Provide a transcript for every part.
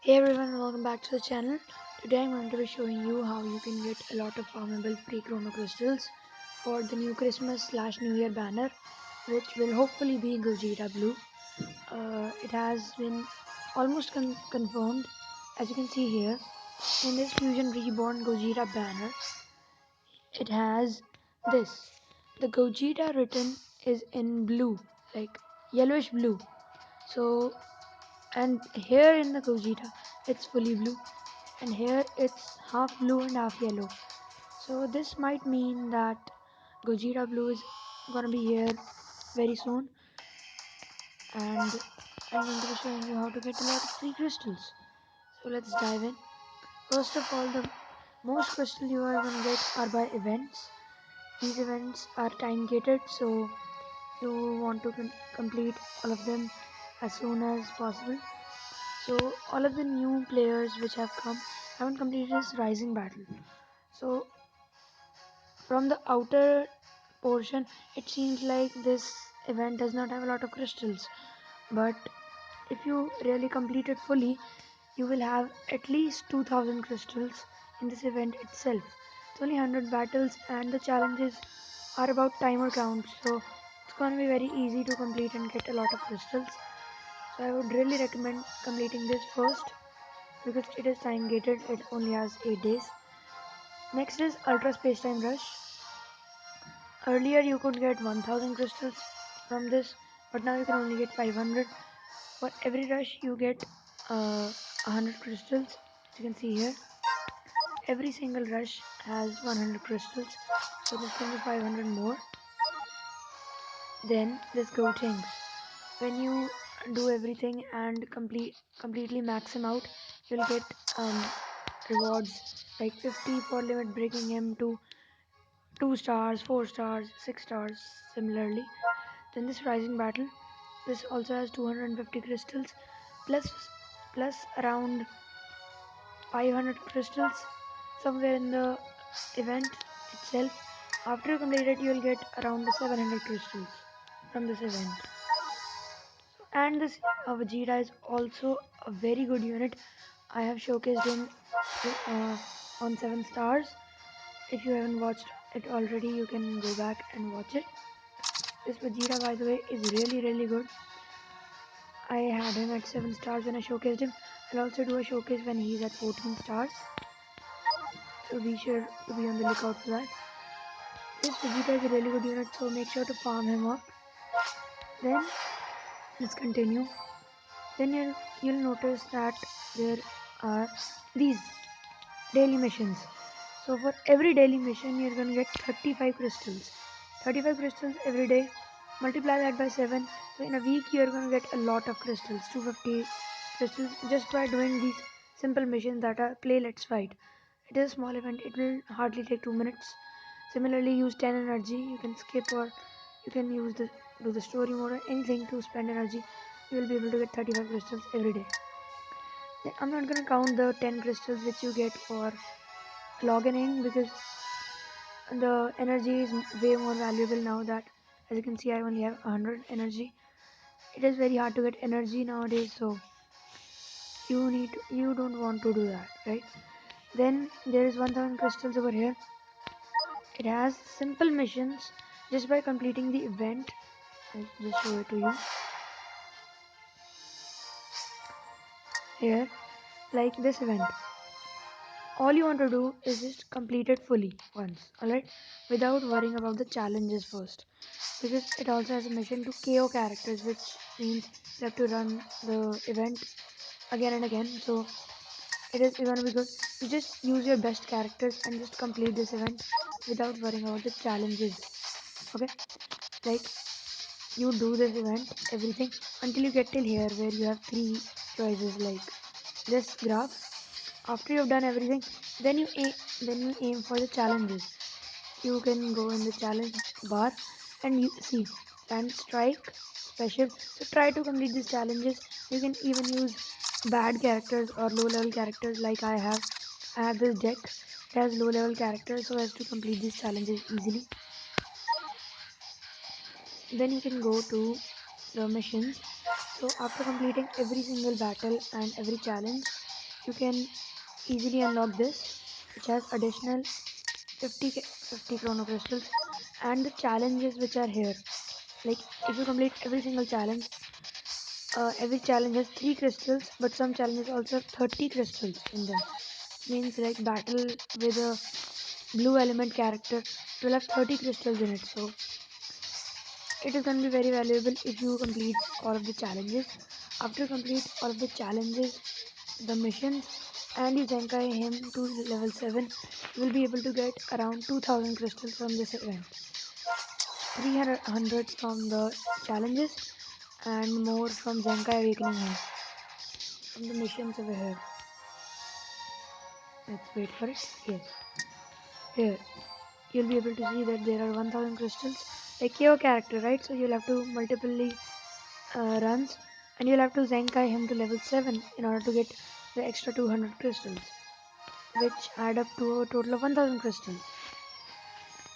Hey everyone, welcome back to the channel. Today I'm going to be showing you how you can get a lot of farmable free chrono crystals for the new Christmas slash New Year banner, which will hopefully be Gogeta Blue. It has been almost confirmed, as you can see here. In this Fusion Reborn Gogeta banner, it has this. The Gogeta written is in blue, like yellowish blue. So, and here in the Gogeta, it's fully blue, and here it's half blue and half yellow. So this might mean that Gogeta Blue is gonna be here very soon, and I'm going to be showing you how to get a lot of free crystals. So let's dive in. First of all, the most crystal you are gonna get are by events. These events are time gated, so you want to complete all of them as soon as possible. So all of the new players which have come haven't completed this rising battle. So from the outer portion, it seems like this event does not have a lot of crystals. But if you really complete it fully, you will have at least 2000 crystals in this event itself. It's only 100 battles, and the challenges are about timer counts, so it's going to be very easy to complete and get a lot of crystals. So I would really recommend completing this first because it is time gated, it only has 8 days. Next is Ultra Space Time Rush. Earlier you could get 1000 crystals from this, but now you can only get 500. For every rush you get 100 crystals, as you can see here. Every single rush has 100 crystals, so there's going to be 500 more. Then this Gotenks. When you do everything and completely max him out, you'll get rewards like 50 for limit breaking him to 2 stars, 4 stars, 6 stars similarly. Then this rising battle, this also has 250 crystals plus around 500 crystals somewhere in the event itself. After you complete it, you will get around 700 crystals from this event. And this Vegeta is also a very good unit. I have showcased him on 7 stars. If you haven't watched it already, you can go back and watch it. This Vegeta, by the way, is really good. I had him at 7 stars when I showcased him. I'll also do a showcase when he's at 14 stars. So be sure to be on the lookout for that. This Vegeta is a really good unit, so make sure to farm him up. Then let's continue. Then you'll notice that there are these daily missions. So for every daily mission, you're gonna get 35 crystals. 35 crystals every day. Multiply that by 7. So in a week, you're gonna get a lot of crystals. 250 crystals just by doing these simple missions that are play let's fight. It is a small event. It will hardly take 2 minutes. Similarly, use 10 energy. You can skip or you can use the do the story mode or anything to spend energy. You will be able to get 35 crystals every day. I'm not gonna count the 10 crystals which you get for logging because the energy is way more valuable now that, as you can see, I only have 100 energy. It is very hard to get energy nowadays, so you don't want to do that, right? Then there is 1000 crystals over here. It has simple missions just by completing the event. I'll just show it to you here, like this event. All you want to do is just complete it fully once, alright, without worrying about the challenges first, because it also has a mission to KO characters, which means you have to run the event again and again. So it is gonna be good. You just use your best characters and just complete this event without worrying about the challenges. Okay, like you do this event everything until you get till here where you have three choices like this graph. After you've done everything, then you aim for the challenges. You can go in the challenge bar and you see land strike special. So try to complete these challenges. You can even use bad characters or low level characters like I have. I have this deck. It has low level characters so as to complete these challenges easily. Then you can go to the missions. So after completing every single battle and every challenge, you can easily unlock this, which has additional 50 chrono crystals, and the challenges which are here. Like if you complete every challenge has 3 crystals, but some challenges also have 30 crystals in them. Means like battle with a blue element character, it will have 30 crystals in it. So it is going to be very valuable if you complete all of the challenges. After you complete all of the challenges, the missions, and you Zenkai him to level 7, you will be able to get around 2000 crystals from this event. 300 from the challenges and more from Zenkai awakening him from the missions over here. Let's wait for it. Yes. Here you'll be able to see that there are 1000 crystals like your character, right? So you'll have to multiply runs, and you'll have to Zenkai him to level 7 in order to get the extra 200 crystals, which add up to a total of 1000 crystals.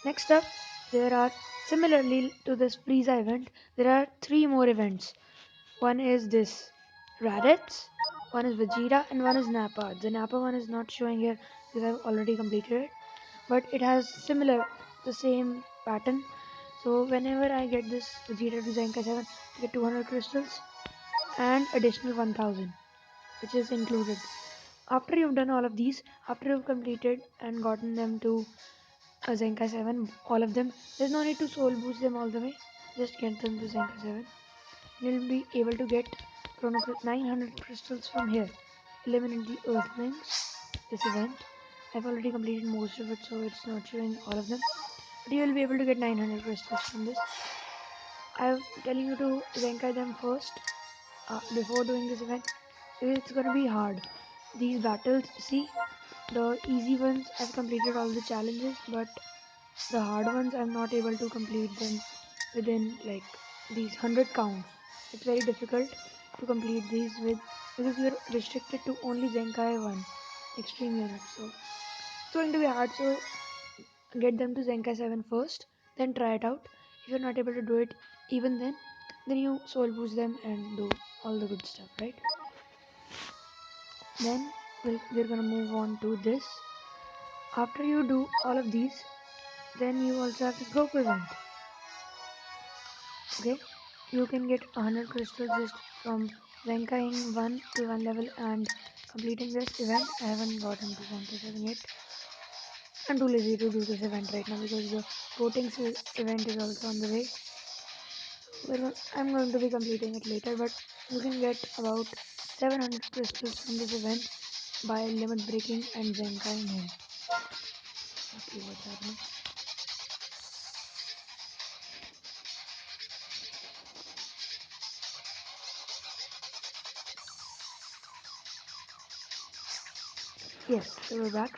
Next up, there are similarly to this Frieza event, there are 3 more events. One is this Raditz, one is Vegeta, and one is Nappa. The Nappa one is not showing here because I've already completed it, but it has the same pattern. So whenever I get this Vegeta to Zenkai 7, I get 200 crystals and additional 1000, which is included. After you've done all of these, after you've completed and gotten them to Zenkai 7, all of them, there's no need to soul boost them all the way. Just get them to Zenkai 7. You'll be able to get 900 crystals from here. Eliminate the Earthlings, this event. I've already completed most of it, so it's not showing all of them. But you will be able to get 900 crystals from this. I'm telling you to Zenkai them first before doing this event. It's gonna be hard. These battles, see, the easy ones I've completed all the challenges, but the hard ones I'm not able to complete them within like these 100 counts. It's very difficult to complete these with because you're restricted to only Zenkai 1 extreme unit. So it's going to be hard. So get them to Zenkai 7 first, then try it out. If you're not able to do it even then you soul boost them and do all the good stuff, right? Then we're gonna move on to this. After you do all of these, then you also have this Goku event. Okay, you can get 100 crystals just from Zenkaiing 1 to 1 level and completing this event. I haven't gotten to Zenkai 7 yet. I'm too lazy to do this event right now because the voting event is also on the way. I'm going to be completing it later, but you can get about 700 crystals from this event by limit breaking and Zenkaiing him. Okay, what's happening? Yes, so we're back.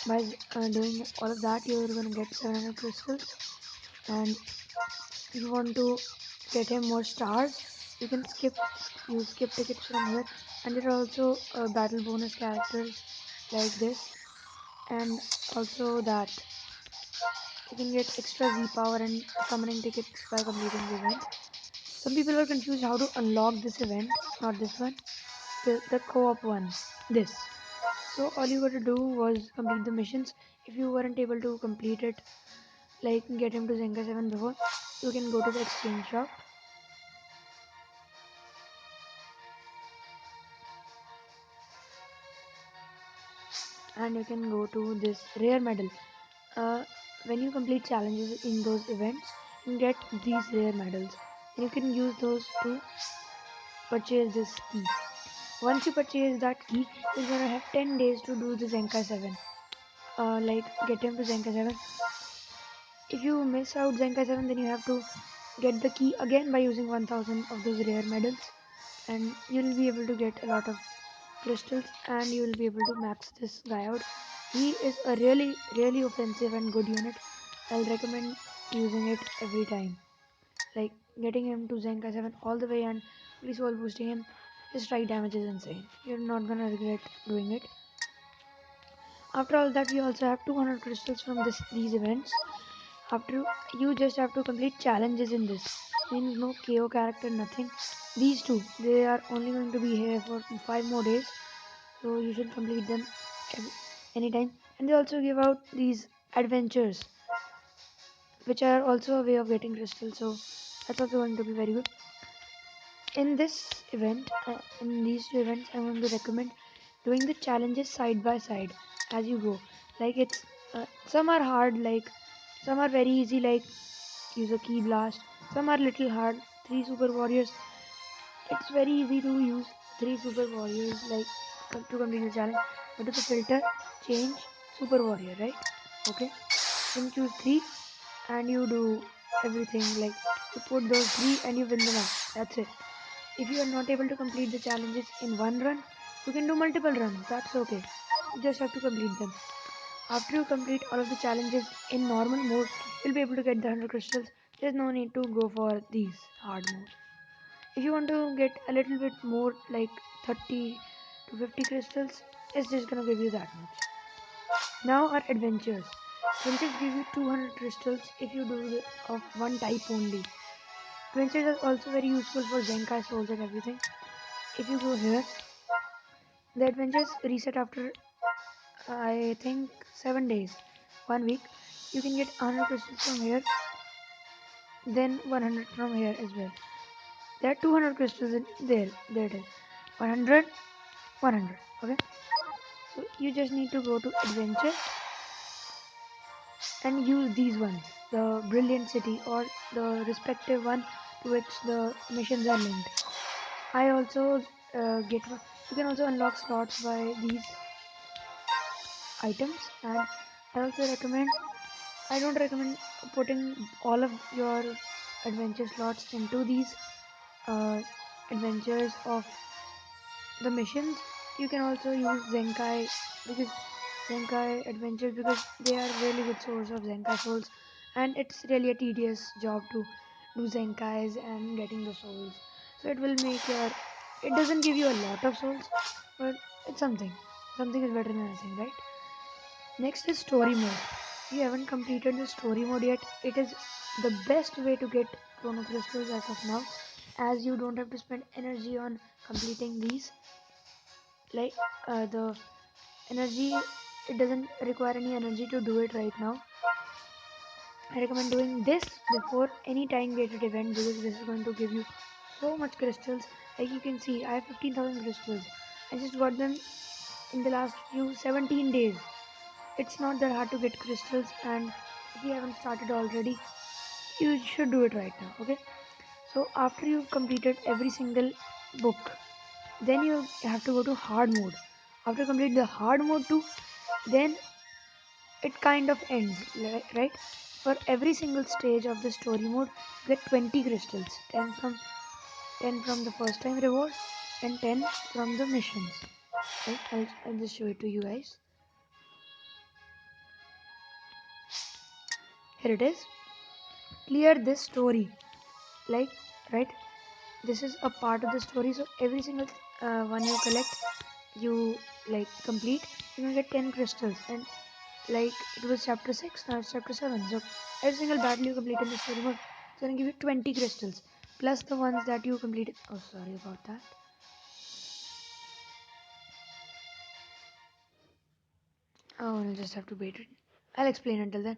By doing all of that, you're gonna get 700 crystals, and if you want to get him more stars, you can skip tickets from here, and there are also battle bonus characters like this, and also that you can get extra Z power and summoning tickets by completing the event. Some people are confused how to unlock this event, not this one, the co-op one, this. So all you got to do was complete the missions. If you weren't able to complete it, like get him to Zenkai 7 before, you can go to the exchange shop. And you can go to this rare medal. When you complete challenges in those events, you get these rare medals. And you can use those to purchase this key. Once you purchase that key, you're gonna have 10 days to do the Zenkai 7. Like get him to Zenkai 7. If you miss out Zenkai 7, then you have to get the key again by using 1000 of those rare medals, and you'll be able to get a lot of crystals, and you will be able to max this guy out. He is a really offensive and good unit. I'll recommend using it every time. Like getting him to Zenkai 7 all the way and fully soul boosting him, his strike damage is insane. You're not gonna regret doing it. After all that, we also have 200 crystals from these events. After you just have to complete challenges in this. means no KO character, nothing. These two, they are only going to be here for 5 more days, so you should complete them anytime. And they also give out these adventures, which are also a way of getting crystals, so that's also going to be very good. In this event, in these two events, I'm going to recommend doing the challenges side by side as you go. Like it's some are hard, like some are very easy, like use a key blast. Some are little hard. Three super warriors. It's very easy to use three super warriors, like to complete the challenge. Go to the filter, change super warrior, right? Okay. Then choose three, and you do everything. Like you put those three, and you win the match. That's it. If you are not able to complete the challenges in one run, you can do multiple runs. That's okay. You just have to complete them. After you complete all of the challenges in normal mode, you'll be able to get the 100 crystals. There's no need to go for these hard mode. If you want to get a little bit more, like 30 to 50 crystals, it's just gonna give you that much. Now our adventures. Adventures give you 200 crystals if you do the, of one type only. Adventures are also very useful for Zenkai souls and everything. If you go here, the adventures reset after I think 7 days, 1 week. You can get 100 crystals from here, then 100 from here as well. There are 200 crystals in there. There it is. 100, 100. Okay. So you just need to go to adventure and use these ones, the brilliant city or the respective one to which the missions are linked. I also get one. You can also unlock slots by these items, and I also recommend. I don't recommend putting all of your adventure slots into these uh, adventures of the missions. You can also use Zenkai because Zenkai adventures because they are really good source of Zenkai souls, and it's really a tedious job to do Zenkais and getting the souls. So it will make your it doesn't give you a lot of souls, but it's something. Something is better than nothing, right? Next is story mode. If you haven't completed the story mode yet, it is the best way to get chrono crystals as of now, as you don't have to spend energy on completing these. Like the energy, it doesn't require any energy to do it right now. I recommend doing this before any time gated event because this is going to give you so much crystals. Like you can see, I have 15,000 crystals. I just got them in the last few 17 days. It's not that hard to get crystals, and if you haven't started already, you should do it right now. Okay. So after you've completed every single book, then you have to go to hard mode. After complete the hard mode too, then it kind of ends, right? For every single stage of the story mode, you get 20 crystals, 10 from the first time reward and 10 from the missions. Right? I'll just show it to you guys. Here it is. Clear this story, like, right? This is a part of the story, so every single one you collect, you like complete, you will get 10 crystals. And like it was chapter 6, now it's chapter 7, so every single battle you complete in the story mode is going to give you 20 crystals plus the ones that you completed. Oh, sorry about that. Oh, I'll just have to wait it. I'll explain until then.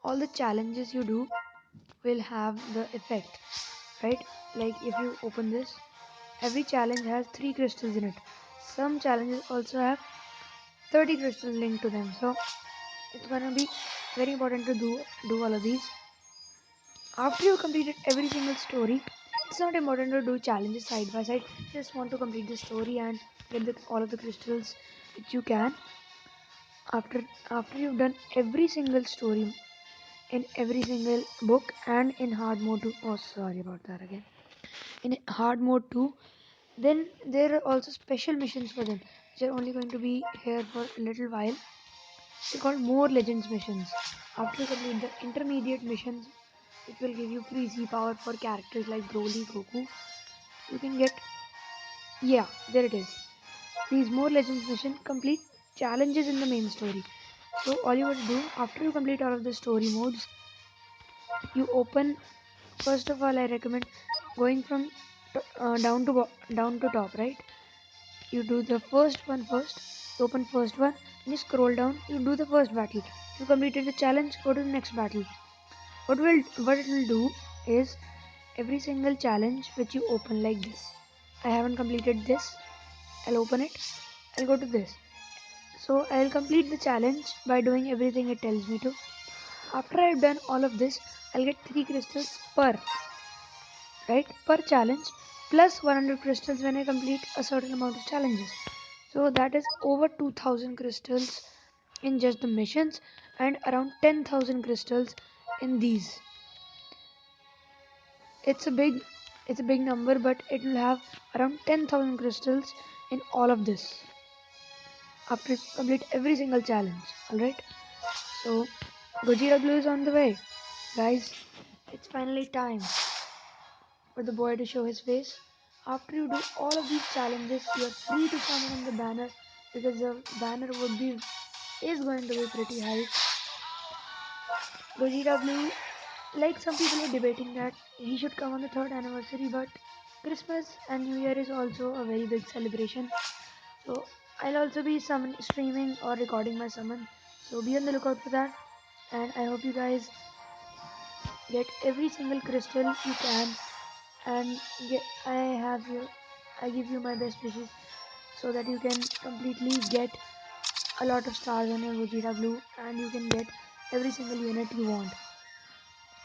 All the challenges you do will have the effect, right? Like if you open this, every challenge has 3 crystals in it. Some challenges also have 30 crystals linked to them, so it's gonna be very important to do all of these. After you completed every single story, it's not important to do challenges side by side. Just want to complete the story and get all of the crystals which you can. After you've done every single story in every single book and in hard mode too. Oh, sorry about that again. In hard mode too, then there are also special missions for them, which are only going to be here for a little while. They're called more legends missions. After you complete the intermediate missions, it will give you free Z power for characters like Broly, Goku. You can get, yeah, there it is. These more legends mission complete challenges in the main story. So all you would do after you complete all of the story modes, you open First of all, I recommend going from down to top, right? You do the first one first, you open first one, and you scroll down, you do the first battle. You completed the challenge, go to the next battle. What it will do is every single challenge which you open like this. I haven't completed this. I'll open it. I'll go to this. So I'll complete the challenge by doing everything it tells me to. After I've done all of this, I'll get 3 crystals per challenge plus 100 crystals when I complete a certain amount of challenges. So that is over 2000 crystals in just the missions and around 10,000 crystals in these. It's a big it's a big number, but it will have around 10,000 crystals in all of this after you complete every single challenge. Alright? So Gojira Blue is on the way. Guys, it's finally time for the boy to show his face. After you do all of these challenges, you are free to summon on the banner because the banner is going to be pretty high. Gogeta Blue, like some people are debating that he should come on the third anniversary, but Christmas and New Year is also a very big celebration. So I'll also be streaming or recording my summon. So be on the lookout for that. And I hope you guys get every single crystal you can, and I give you my best wishes so that you can completely get a lot of stars on your Vegeta Blue and you can get every single unit you want.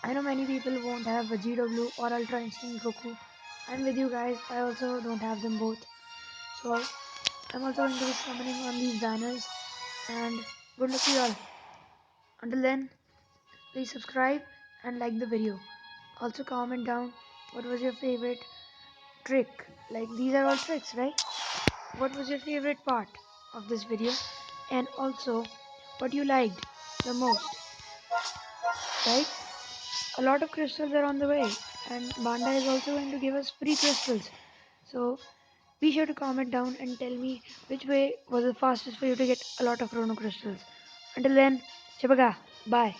I know many people won't have Vegeta Blue or Ultra Instinct Goku. I'm with you guys, I also don't have them both. So I'm also going to be summoning on these banners, and good luck to you all. Until then, please subscribe and like the video. Also comment down what was your favorite trick. Like these are all tricks, right? What was your favorite part of this video? And also what you liked the most, right? A lot of crystals are on the way, and Bandai is also going to give us free crystals. So be sure to comment down and tell me which way was the fastest for you to get a lot of chrono crystals. Until then, Chabaga, bye.